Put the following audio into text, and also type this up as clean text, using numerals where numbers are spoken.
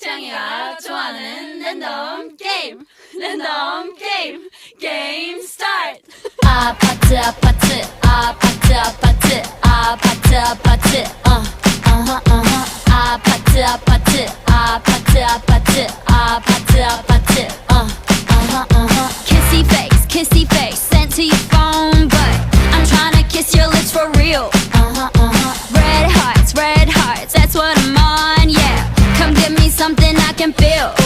태양이가 좋아하는 랜덤 게임 게임 스타트. 아파트 아파트 아파트 아파트 아파트 아파트 아파트 아파트 아파트 아파트 아파트 아파트 kissy face sent to your phone but I'm tryna kiss your lips for real. Red hearts that's what I'm on, yeah. Come give me something I can feel.